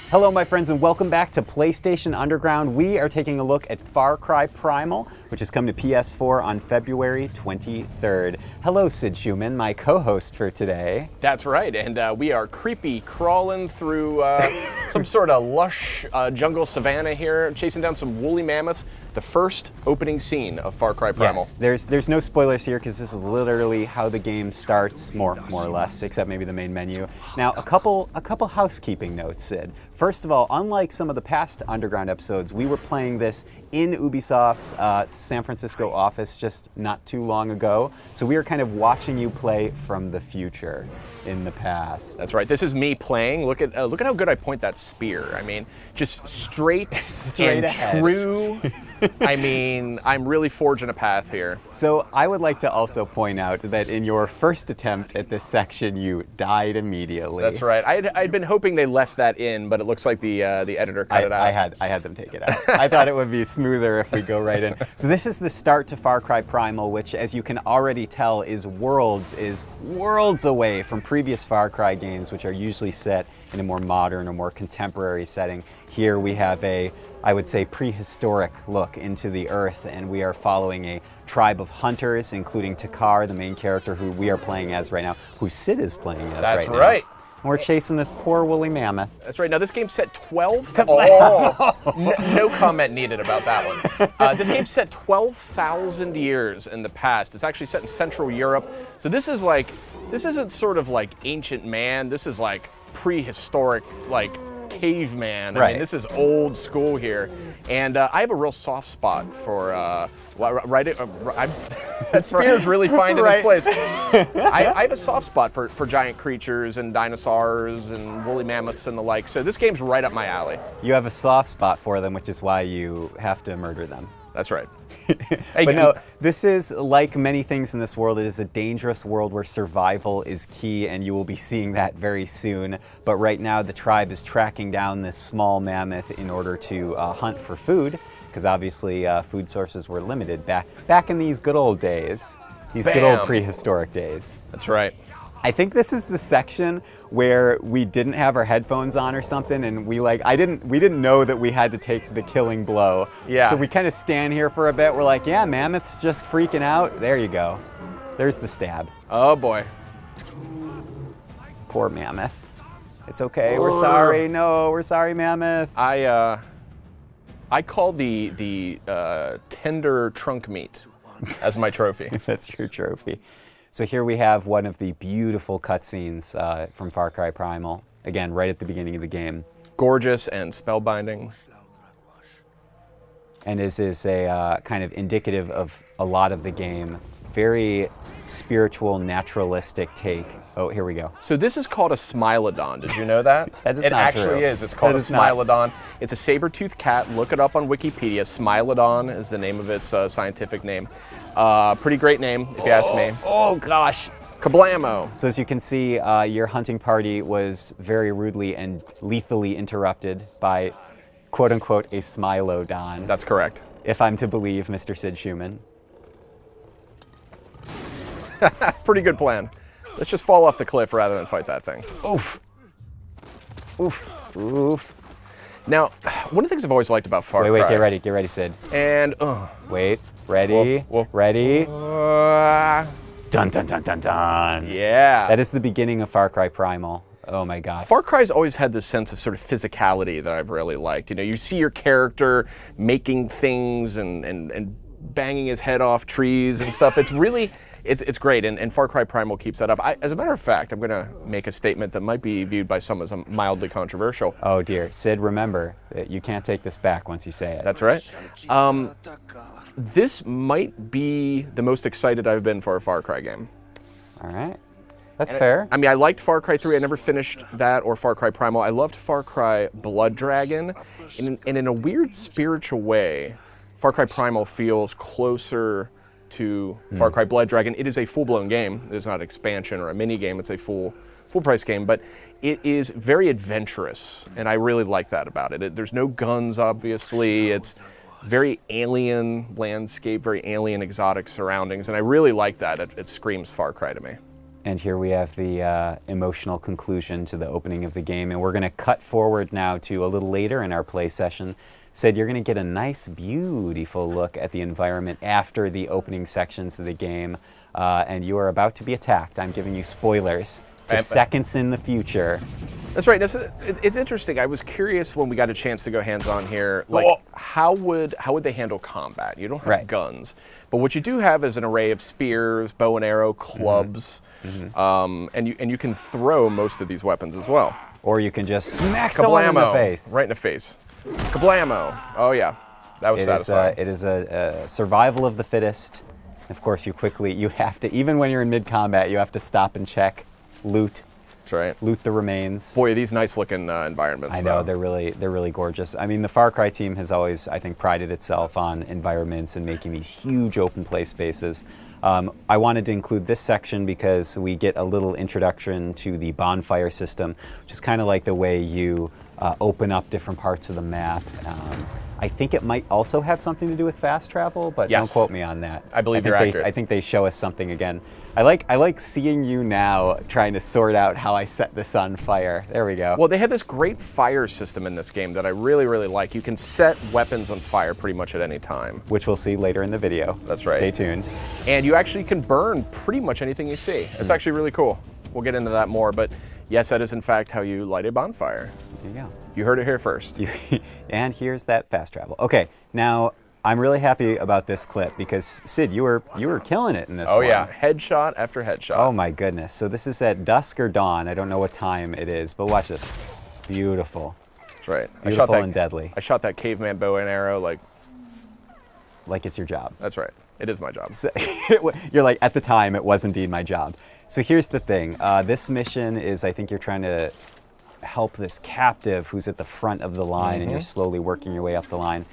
Hello my friends and welcome back to PlayStation Underground. We are taking a look at Far Cry Primal, which is coming to PS4 on February 23rd. Hello Sid Schumann, my co-host for today. That's right, and we are creepy crawling through some sort of lush jungle savanna here, chasing down some woolly mammoths. The first opening scene of Far Cry Primal. Yes, there's no spoilers here because this is literally how the game starts, more or less, except maybe the main menu. Now, a couple housekeeping notes, Sid. First of all, unlike some of the past Underground episodes, we were playing this in Ubisoft's San Francisco office just not too long ago. So we are kind of watching you play from the future in the past. That's right. This is me playing. Look at how good I point that spear. I mean, just straight and ahead. True. I mean, I'm really forging a path here. So I would like to also point out that in your first attempt at this section, you died immediately. That's right. I'd been hoping they left that in, but it looks like the editor cut it out. I had them take it out. I thought it would be smoother if we go right in. So this is the start to Far Cry Primal, which, as you can already tell, is worlds away from previous Far Cry games, which are usually set in a more modern or more contemporary setting. Here we have I would say, prehistoric look into the earth, and we are following a tribe of hunters, including Takar, the main character who we are playing as right now, who Sid is playing as right now. That's right. And we're chasing this poor woolly mammoth. That's right. Now this game's set 12. No comment needed about that one. This game's set 12,000 years in the past. It's actually set in Central Europe. So this isn't sort of like ancient man. This is like prehistoric, like caveman. I mean, this is old school here, and I have a real soft spot for that spear's really finding its place. I have a soft spot for giant creatures and dinosaurs and woolly mammoths and the like. So this game's right up my alley. You have a soft spot for them, which is why you have to murder them. That's right. But no, this is, like many things in this world, it is a dangerous world where survival is key, and you will be seeing that very soon. But right now, the tribe is tracking down this small mammoth in order to hunt for food, because obviously food sources were limited back in these good old days, good old prehistoric days. That's right. I think this is the section where we didn't have our headphones on or something, and we didn't know that we had to take the killing blow. Yeah. So we kind of stand here for a bit. We're like, yeah, mammoth's just freaking out. There you go. There's the stab. Oh boy. Poor mammoth. It's okay. We're sorry. No, we're sorry, mammoth. I call the tender trunk meat as my trophy. That's your trophy. So here we have one of the beautiful cutscenes from Far Cry Primal. Again, right at the beginning of the game. Gorgeous and spellbinding. And this is a kind of indicative of a lot of the game. Very spiritual, naturalistic take. Oh, here we go. So this is called a Smilodon. Did you know that? That is it not actually true. is. It's called That a is not. Smilodon. It's a saber-toothed cat. Look it up on Wikipedia. Smilodon is the name of its scientific name. Pretty great name, if you ask me. Oh gosh. Kablamo. So as you can see, your hunting party was very rudely and lethally interrupted by, quote unquote, a Smilodon. That's correct. If I'm to believe Mr. Sid Schumann. Pretty good plan. Let's just fall off the cliff rather than fight that thing. Oof. Oof. Oof. Now, one of the things I've always liked about Far Cry... Wait, get ready, Sid. And, Wait, ready, Whoa. ready. Dun, dun, dun, dun, dun. Yeah. That is the beginning of Far Cry Primal. Oh my God. Far Cry's always had this sense of sort of physicality that I've really liked. You know, you see your character making things and banging his head off trees and stuff. It's really... It's great, and Far Cry Primal keeps that up. As a matter of fact, I'm going to make a statement that might be viewed by some as mildly controversial. Oh dear. Sid, remember, that you can't take this back once you say it. That's right. This might be the most excited I've been for a Far Cry game. All right. That's fair. I mean, I liked Far Cry 3. I never finished that or Far Cry Primal. I loved Far Cry Blood Dragon. And in a weird spiritual way, Far Cry Primal feels closer to Far Cry Blood Dragon. It is a full-blown game. It is not an expansion or a mini game. It's a full-price game, but it is very adventurous, and I really like that about it. There's no guns, obviously. It's very alien landscape, very alien exotic surroundings, and I really like that. It screams Far Cry to me. And here we have the emotional conclusion to the opening of the game. And we're going to cut forward now to a little later in our play session. Sid, you're going to get a nice, beautiful look at the environment after the opening sections of the game. And you are about to be attacked. I'm giving you spoilers to seconds in the future. That's right. It's interesting. I was curious when we got a chance to go hands-on here, like how would they handle combat? You don't have guns, but what you do have is an array of spears, bow and arrow, clubs, and you can throw most of these weapons as well. Or you can just smack someone in the face. Right in the face. Kablamo. Oh yeah, that was satisfying. It is a survival of the fittest. Of course, you have to, even when you're in mid-combat, you have to stop and check, loot. That's right. Loot the remains. Boy, these nice-looking environments. I know, they're really gorgeous. I mean, the Far Cry team has always, I think, prided itself on environments and making these huge open play spaces. I wanted to include this section because we get a little introduction to the bonfire system, which is kind of like the way you open up different parts of the map. I think it might also have something to do with fast travel, but don't quote me on that. I believe you're accurate. I think they show us something again. I like seeing you now trying to sort out how I set this on fire. There we go. Well, they have this great fire system in this game that I really like. You can set weapons on fire pretty much at any time. Which we'll see later in the video. That's right. Stay tuned. And you actually can burn pretty much anything you see. It's actually really cool. We'll get into that more, but yes, that is in fact how you light a bonfire. There you go. You heard it here first. And here's that fast travel. Okay, now I'm really happy about this clip because Sid, you were killing it in this one. Oh yeah, headshot after headshot. Oh my goodness. So this is at dusk or dawn. I don't know what time it is, but watch this. Beautiful. That's right. Beautiful and deadly. I shot that caveman bow and arrow like it's your job. That's right. It is my job. So, you're like, at the time, it was indeed my job. So here's the thing. This mission is, I think you're trying to help this captive who's at the front of the line, and you're slowly working your way up the line.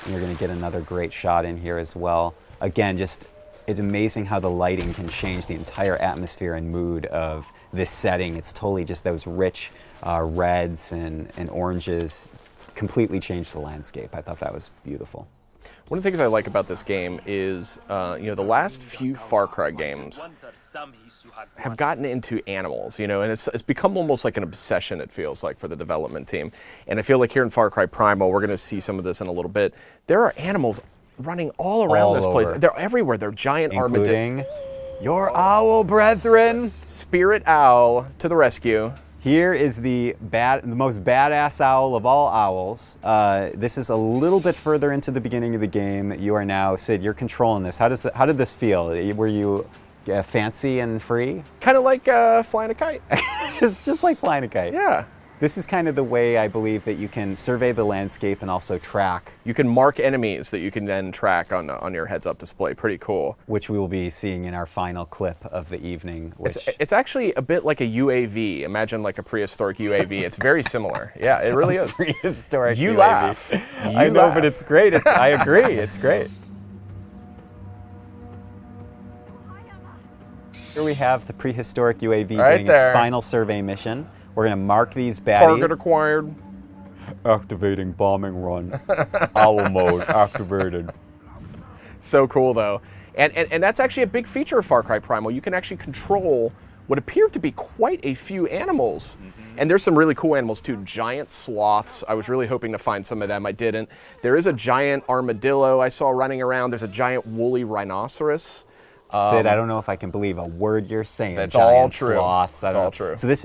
And you're going to get another great shot in here as well. Again, just it's amazing how the lighting can change the entire atmosphere and mood of this setting. It's totally just those rich reds and oranges completely changed the landscape. I thought that was beautiful. One of the things I like about this game is, the last few Far Cry games have gotten into animals, and it's become almost like an obsession, it feels like, for the development team. And I feel like here in Far Cry Primal, we're going to see some of this in a little bit. There are animals running all around this place. They're everywhere. They're giant armadillos. Including your owl brethren. Spirit owl to the rescue. Here is the most badass owl of all owls. This is a little bit further into the beginning of the game. You are now, Sid, you're controlling this. How did this feel? Were you fancy and free? Kind of like flying a kite. just like flying a kite. Yeah. This is kind of the way I believe that you can survey the landscape and also track. You can mark enemies that you can then track on your heads-up display. Pretty cool. Which we will be seeing in our final clip of the evening. It's actually a bit like a UAV. Imagine like a prehistoric UAV. It's very similar. Yeah, it really is. Prehistoric you UAV. Laugh. I know, but it's great. I agree. It's great. Here we have the prehistoric UAV doing its final survey mission. We're going to mark these baddies. Target acquired. Activating bombing run. Owl mode activated. So cool, though. And that's actually a big feature of Far Cry Primal. You can actually control what appear to be quite a few animals. And there's some really cool animals, too. Giant sloths. I was really hoping to find some of them. I didn't. There is a giant armadillo I saw running around. There's a giant woolly rhinoceros. Sid, I don't know if I can believe a word you're saying. That's giant all true. Sloths. That's all true. So this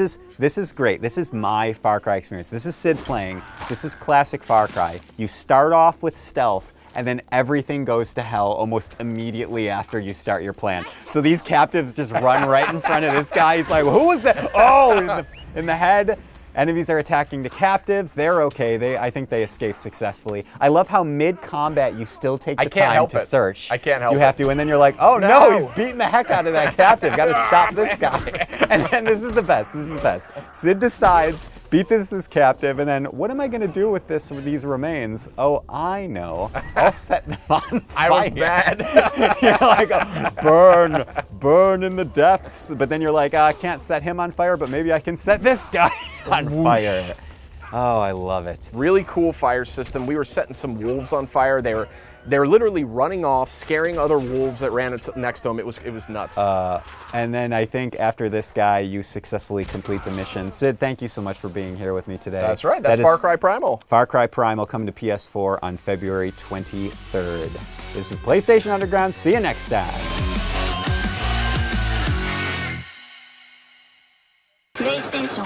is great. This is my Far Cry experience. This is Sid playing. This is classic Far Cry. You start off with stealth, and then everything goes to hell almost immediately after you start your plan. So these captives just run right in front of this guy. He's like, who was that? Oh, in the head. Enemies are attacking the captives. They're okay. I think they escape successfully. I love how mid-combat you still take the time to search. I can't help it. You have to, and then you're like, oh no, he's beating the heck out of that captive. Got to stop this guy. And then this is the best. This is the best. Sid decides, beat this captive, and then what am I going to do with these remains? Oh, I know. I'll set them on fire. I was mad. You're like, burn in the depths. But then you're like, I can't set him on fire, but maybe I can set this guy on fire. Oh, I love it. Really cool fire system. We were setting some wolves on fire. They were They're literally running off, scaring other wolves that ran next to them. It was nuts. And then I think after this guy, you successfully complete the mission. Sid, thank you so much for being here with me today. That's right. That's Far Cry Primal. Far Cry Primal coming to PS4 on February 23rd. This is PlayStation Underground. See you next time. PlayStation